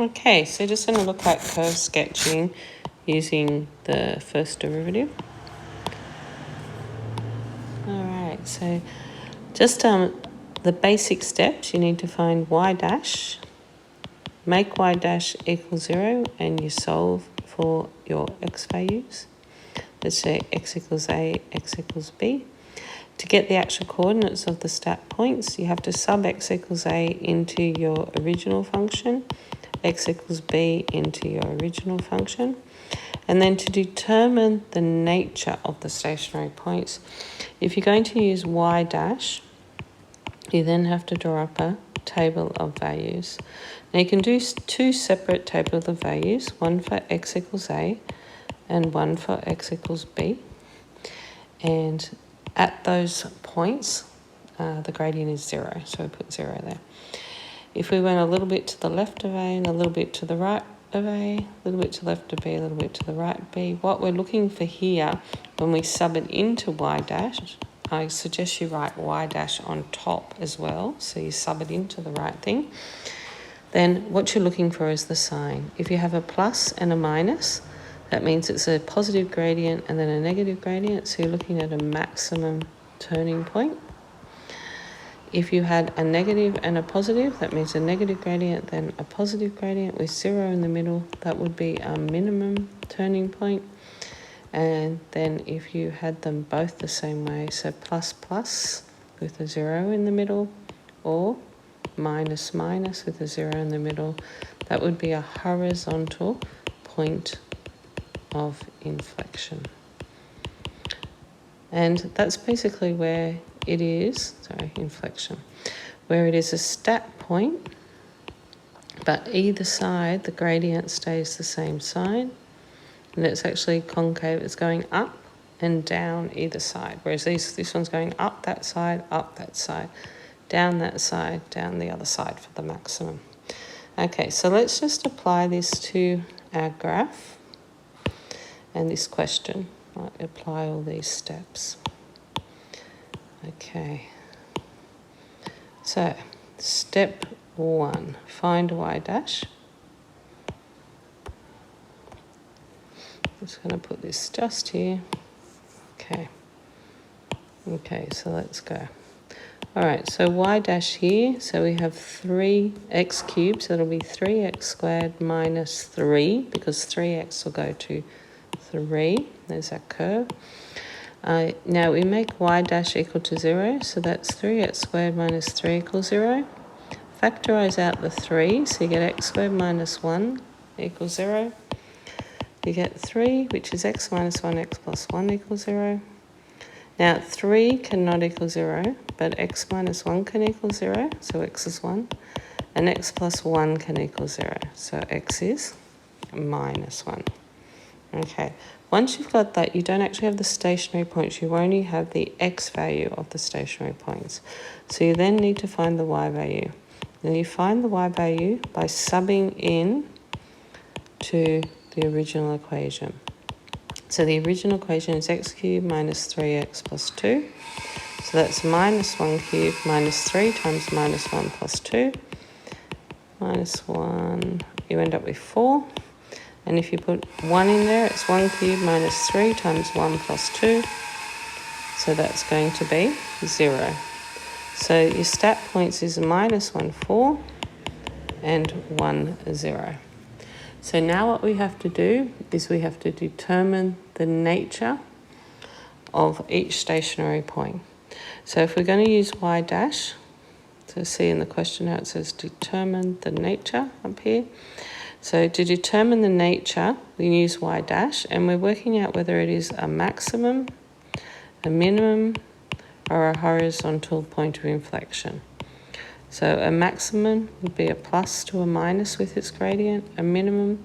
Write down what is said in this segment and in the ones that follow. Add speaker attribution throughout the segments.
Speaker 1: Okay, so just going to look at curve sketching using the first derivative. All right, so just the basic steps, you need to find y dash, make y dash equal 0, and you solve for your x values. Let's say x equals a, x equals b. To get the actual coordinates of the stat points, you have to sub x equals a into your original function, x equals b into your original function. And then to determine the nature of the stationary points, if you're going to use y dash, you then have to draw up a table of values. Now you can do two separate tables of values, one for x equals a and one for x equals b. And at those points, the gradient is 0, so we put 0 there. If we went a little bit to the left of a and a little bit to the right of a, a little bit to the left of b, a little bit to the right of b, what we're looking for here, when we sub it into y dash, I suggest you write y dash on top as well, so you sub it into the right thing. Then what you're looking for is the sign. If you have a plus and a minus, that means it's a positive gradient and then a negative gradient, so you're looking at a maximum turning point. If you had a negative and a positive, that means a negative gradient, then a positive gradient with 0 in the middle, that would be a minimum turning point. And then if you had them both the same way, so plus plus with a 0 in the middle, or minus minus with a 0 in the middle, that would be a horizontal point of inflection. And that's basically where it is, inflection, where it is a stat point, but either side the gradient stays the same sign, and it's actually concave, it's going up and down either side, whereas this one's going up that side, down that side, down the other side for the maximum. Okay, so let's just apply this to our graph and this question. Right, apply all these steps. Okay, so step 1, find y dash. I'm just going to put this just here. Okay, so let's go. All right, so y dash here, so we have 3x cubed, so it'll be 3x squared minus 3, because 3x will go to 3. There's our curve. Now we make y dash equal to 0, so that's 3x squared minus 3 equals 0. Factorise out the 3, so you get x squared minus 1 equals 0. You get 3, which is x minus 1, x plus 1 equals 0. Now 3 cannot equal 0, but x minus 1 can equal 0, so x is 1. And x plus 1 can equal 0, so x is minus 1. Okay, once you've got that, you don't actually have the stationary points, you only have the x value of the stationary points. So you then need to find the y value. And you find the y value by subbing in to the original equation. So the original equation is x cubed minus 3x plus 2. So that's minus 1 cubed minus 3 times minus 1 plus 2. Minus 1, you end up with 4. And if you put 1 in there, it's 1 cubed minus 3 times 1 plus 2. So that's going to be 0. So your stat points is minus 1, 4, and 1, 0. So now what we have to do is we have to determine the nature of each stationary point. So if we're going to use y dash, so see in the question how it says determine the nature up here. So to determine the nature, we use y dash, and we're working out whether it is a maximum, a minimum, or a horizontal point of inflection. So a maximum would be a plus to a minus with its gradient, a minimum,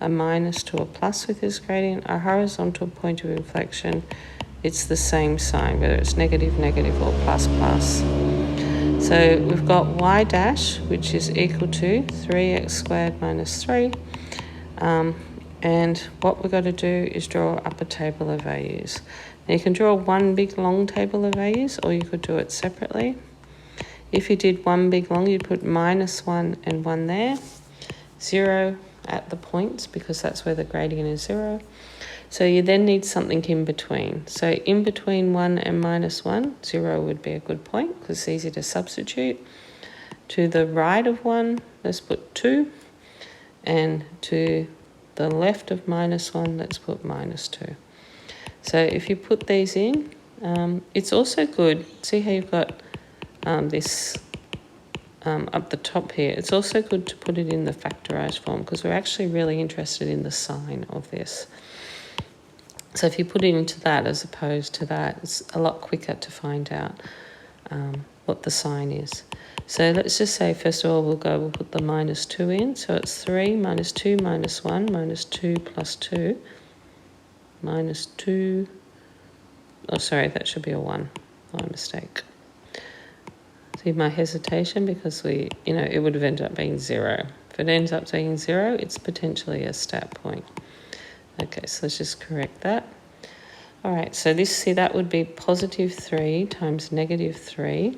Speaker 1: a minus to a plus with its gradient, a horizontal point of inflection, it's the same sign, whether it's negative, negative, or plus, plus. So we've got y dash, which is equal to 3x squared minus 3. And what we've got to do is draw up a table of values. Now you can draw one big long table of values, or you could do it separately. If you did one big long, you'd put minus 1 and 1 there. 0 at the points because that's where the gradient is 0. So you then need something in between. So in between 1 and -1, 0 would be a good point because it's easy to substitute. To the right of 1, let's put 2. And to the left of -1, let's put -2. So if you put these in, it's also good. See how you've got this up the top here. It's also good to put it in the factorized form because we're actually really interested in the sign of this. So if you put it into that as opposed to that, it's a lot quicker to find out what the sign is. So let's just say, first of all, we'll put the -2 in. So it's 3 minus 2 minus 1 minus 2 plus 2 minus 2. Oh, sorry, that should be a 1. My mistake. See my hesitation because it would have ended up being 0. If it ends up being 0, it's potentially a stat point. Okay, so let's just correct that. All right, so that would be +3 times -3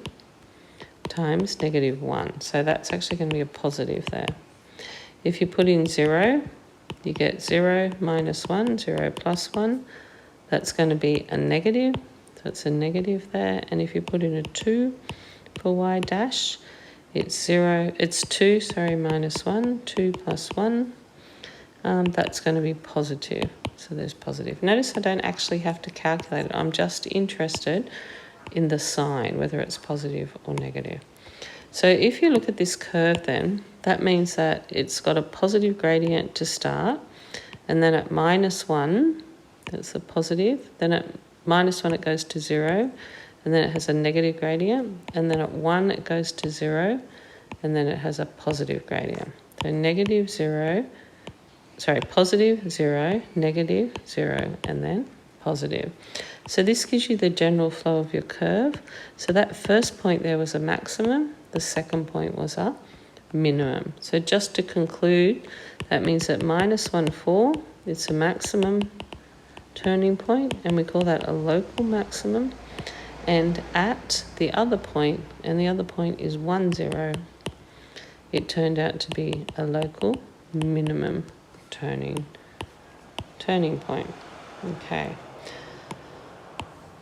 Speaker 1: times -1. So that's actually going to be a positive there. If you put in 0, you get 0 minus 1, 0 plus 1. That's going to be a negative. So it's a negative there. And if you put in a 2 for y dash, it's 2, minus 1, 2 plus 1. That's going to be positive. So there's positive. Notice I don't actually have to calculate it. I'm just interested in the sign, whether it's positive or negative. So if you look at this curve then, that means that it's got a positive gradient to start, and then at -1, that's a positive, then at -1 it goes to 0, and then it has a negative gradient, and then at 1 it goes to 0, and then it has a positive gradient. So positive 0, negative 0, and then positive. So this gives you the general flow of your curve. So that first point there was a maximum, the second point was a minimum. So just to conclude, that means that -1, 4, it's a maximum turning point, and we call that a local maximum. And at the other point, and the other point is 1, 0, it turned out to be a local minimum turning point. Okay.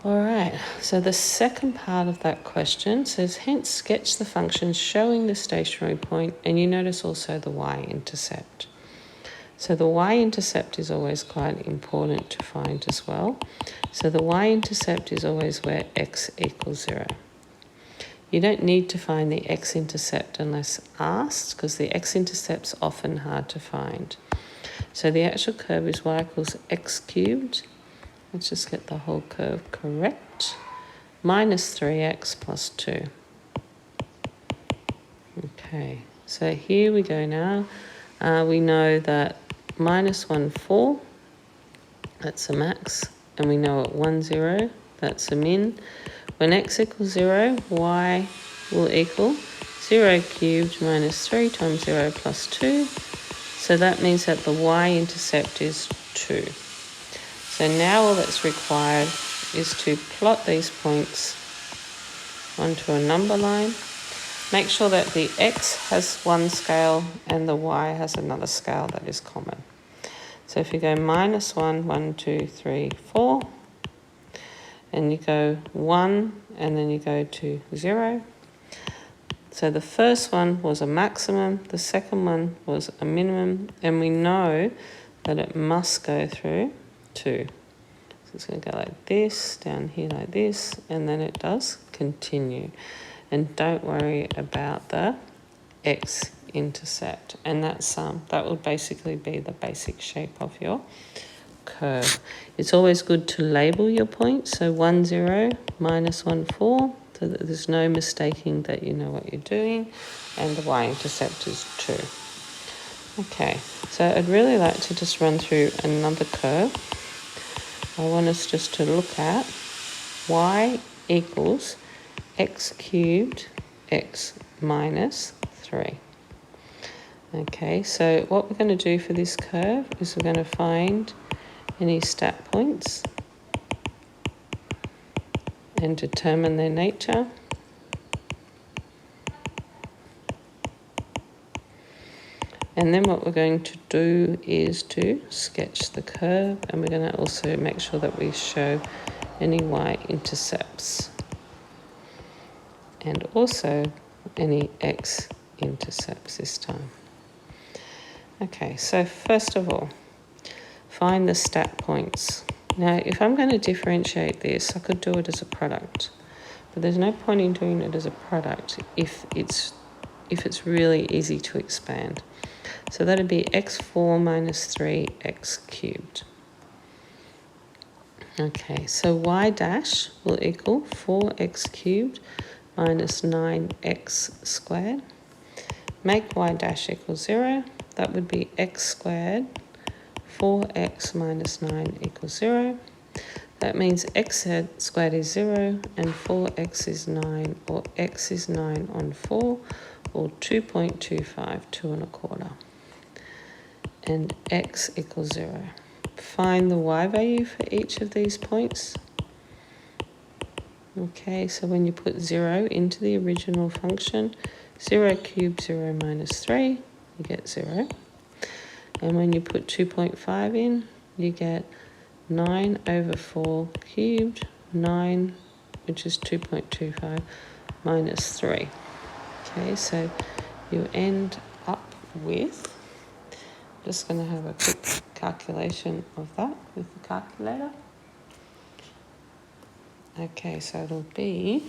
Speaker 1: All right, so the second part of that question says, hence sketch the functions showing the stationary point, and you notice also the y-intercept. So the y-intercept is always quite important to find as well. So the y-intercept is always where x equals 0. You don't need to find the x-intercept unless asked, because the x-intercept's often hard to find. So the actual curve is y equals x cubed. Let's just get the whole curve correct. Minus 3x plus 2. Okay, so here we go now. We know that -1, 4, that's a max. And we know at 1, 0, that's a min. When x equals 0, y will equal 0 cubed minus 3 times 0 plus 2. So that means that the y-intercept is 2. So now all that's required is to plot these points onto a number line. Make sure that the x has one scale and the y has another scale that is common. So if you go -1, 1, 2, 3, 4, and you go 1, and then you go to 0. So the first one was a maximum, the second one was a minimum, and we know that it must go through 2. So it's going to go like this, down here like this, and then it does continue. And don't worry about the x-intercept. And that would basically be the basic shape of your curve. It's always good to label your points. So 1, 0, -1, 4, so that there's no mistaking that you know what you're doing. And the y-intercept is 2. Okay, so I'd really like to just run through another curve. I want us just to look at y equals x cubed x minus 3. Okay, so what we're going to do for this curve is we're going to find any stat points and determine their nature. And then what we're going to do is to sketch the curve, and we're going to also make sure that we show any y-intercepts and also any x-intercepts this time. Okay, so first of all, find the stat points. Now, if I'm going to differentiate this, I could do it as a product, but there's no point in doing it as a product if it's really easy to expand. So that'd be x4 minus 3x cubed. Okay, so y dash will equal 4x cubed minus 9x squared. Make y dash equal 0. That would be x squared. 4x minus 9 equals 0. That means x squared is 0 and 4x is 9, or x is 9 on 4, or 2.25, 2 1/4. And x equals 0. Find the y value for each of these points. Okay, so when you put 0 into the original function, 0 cubed 0 minus 3, you get 0. And when you put 2.5 in, you get 9 over 4 cubed, 9, which is 2.25, minus 3. Okay, so you end up with, just going to have a quick calculation of that with the calculator. Okay, so it'll be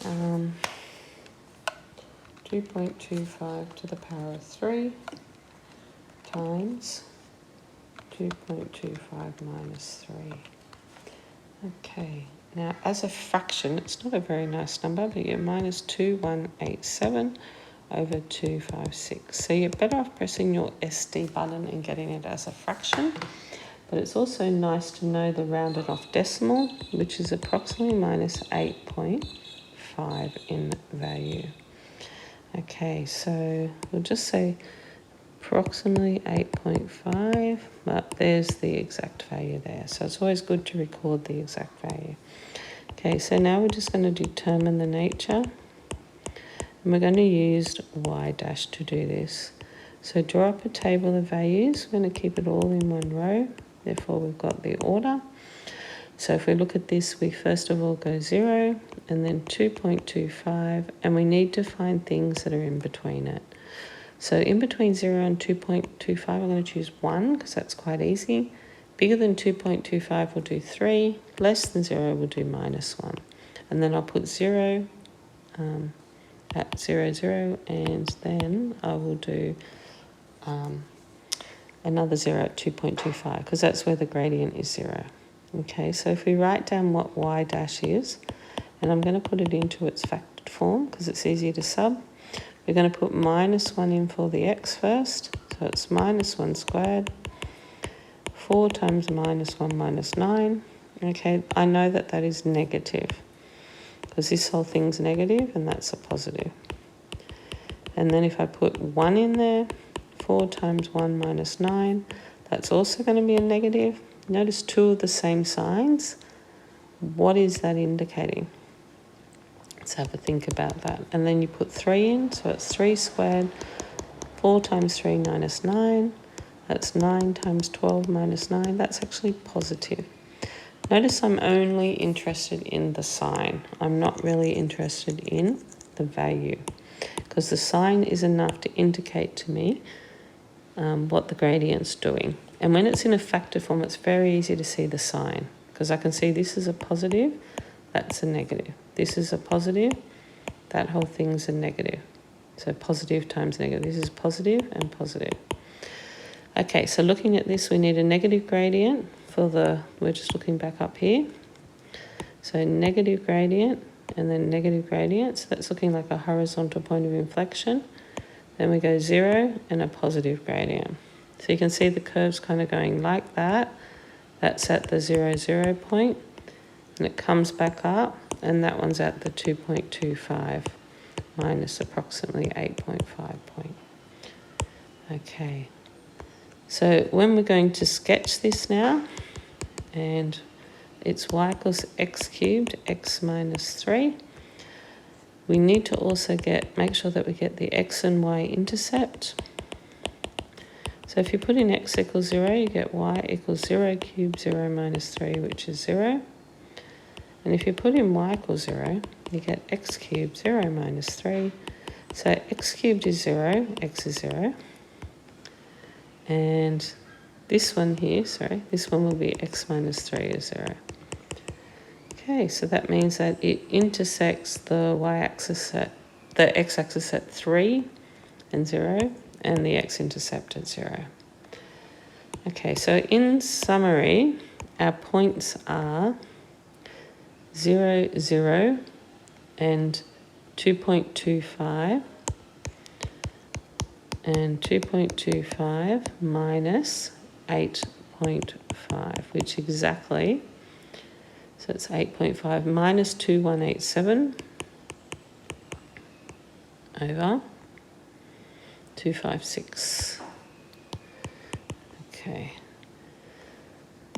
Speaker 1: 2.25 to the power of 3 times 2.25 minus 3. Okay, now as a fraction, it's not a very nice number, but you're minus 2187 over 256. So you're better off pressing your SD button and getting it as a fraction. But it's also nice to know the rounded off decimal, which is approximately minus 8.5 in value. Okay, so we'll just say approximately 8.5, but there's the exact value there. So it's always good to record the exact value. Okay, so now we're just going to determine the nature. And we're going to use y dash to do this. So draw up a table of values. We're going to keep it all in one row. Therefore, we've got the order. So if we look at this, we first of all go 0 and then 2.25, and we need to find things that are in between it. So in between 0 and 2.25, I'm going to choose 1 because that's quite easy. Bigger than 2.25 we'll do 3. Less than 0 we'll do minus 1. And then I'll put 0 at 0, 0, and then I will do another 0 at 2.25 because that's where the gradient is 0. Okay, so if we write down what y dash is, and I'm going to put it into its factored form because it's easier to sub, we're going to put minus 1 in for the x first, so it's minus 1 squared, 4 times minus 1 minus 9. Okay, I know that that is negative because this whole thing's negative and that's a positive. And then if I put 1 in there, 4 times 1 minus 9, that's also going to be a negative. Notice two of the same signs. What is that indicating? Let's have a think about that. And then you put 3 in, so it's 3 squared, 4 times 3 minus 9. That's 9 times 12 minus 9. That's actually positive. Notice I'm only interested in the sign. I'm not really interested in the value because the sign is enough to indicate to me what the gradient's doing. And when it's in a factor form, it's very easy to see the sign because I can see this is a positive, that's a negative. This is a positive, that whole thing's a negative. So positive times negative. This is positive and positive. Okay, so looking at this, we need a negative gradient for we're just looking back up here. So negative gradient and then negative gradient. So that's looking like a horizontal point of inflection. Then we go 0 and a positive gradient. So you can see the curve's kind of going like that. That's at the 0, 0 point. And it comes back up, and that one's at the 2.25 minus approximately 8.5 point. Okay. So when we're going to sketch this now, and it's y equals x cubed, x minus 3, we need to also make sure that we get the x and y intercept. So if you put in x equals 0, you get y equals 0 cubed 0 minus 3, which is 0. And if you put in y equals 0, you get x cubed 0 minus 3. So x cubed is 0, x is 0. And this one here, this one will be x minus 3 is 0. Okay, so that means that it intersects the y-axis at, the x-axis at 3 and 0, and the x-intercept at 0. Okay, so in summary, our points are 0, 0, and 2.25, and 2.25 minus 8.5, which exactly, so it's 8.5 minus 2187 over 256. Okay,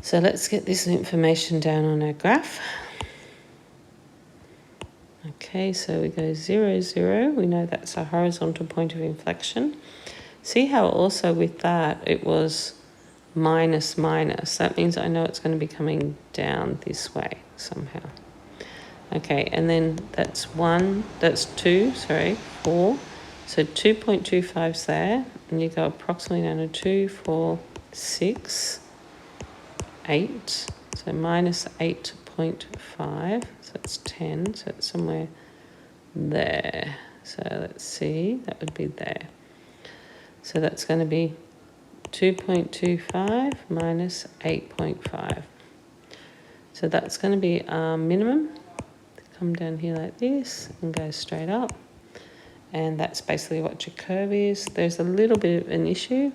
Speaker 1: so let's get this information down on our graph. Okay, so we go 0, 0. We know that's a horizontal point of inflection. See how also with that it was minus, minus. That means I know it's going to be coming down this way somehow. Okay, and then that's 2, 4. So 2.25's there, and you go approximately down to 2, 4, 6, 8. So minus 8.5, so it's 10, so it's somewhere there. So let's see, that would be there. So that's going to be 2.25 minus 8.5. So that's going to be our minimum. Come down here like this and go straight up. And that's basically what your curve is. There's a little bit of an issue.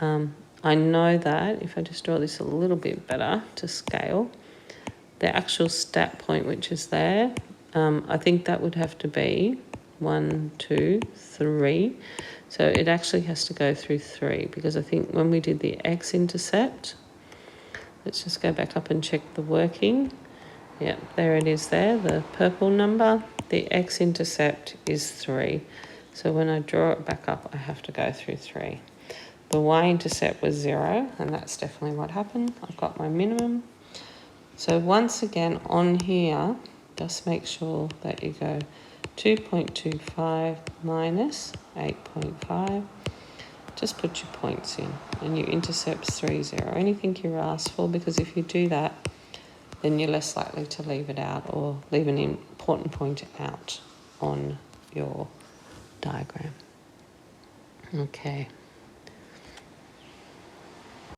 Speaker 1: I know that if I just draw this a little bit better to scale, the actual stat point which is there, I think that would have to be 1, 2, 3. So it actually has to go through 3, because I think when we did the x-intercept, let's just go back up and check the working. Yep, there it is there, the purple number. The x-intercept is 3. So when I draw it back up, I have to go through 3. The y-intercept was 0, and that's definitely what happened. I've got my minimum. So once again on here, just make sure that you go 2.25 minus 8.5. Just put your points in, and your intercept's 3, 0. Anything you're asked for, because if you do that, then you're less likely to leave it out or leave an important point out on your diagram. Okay.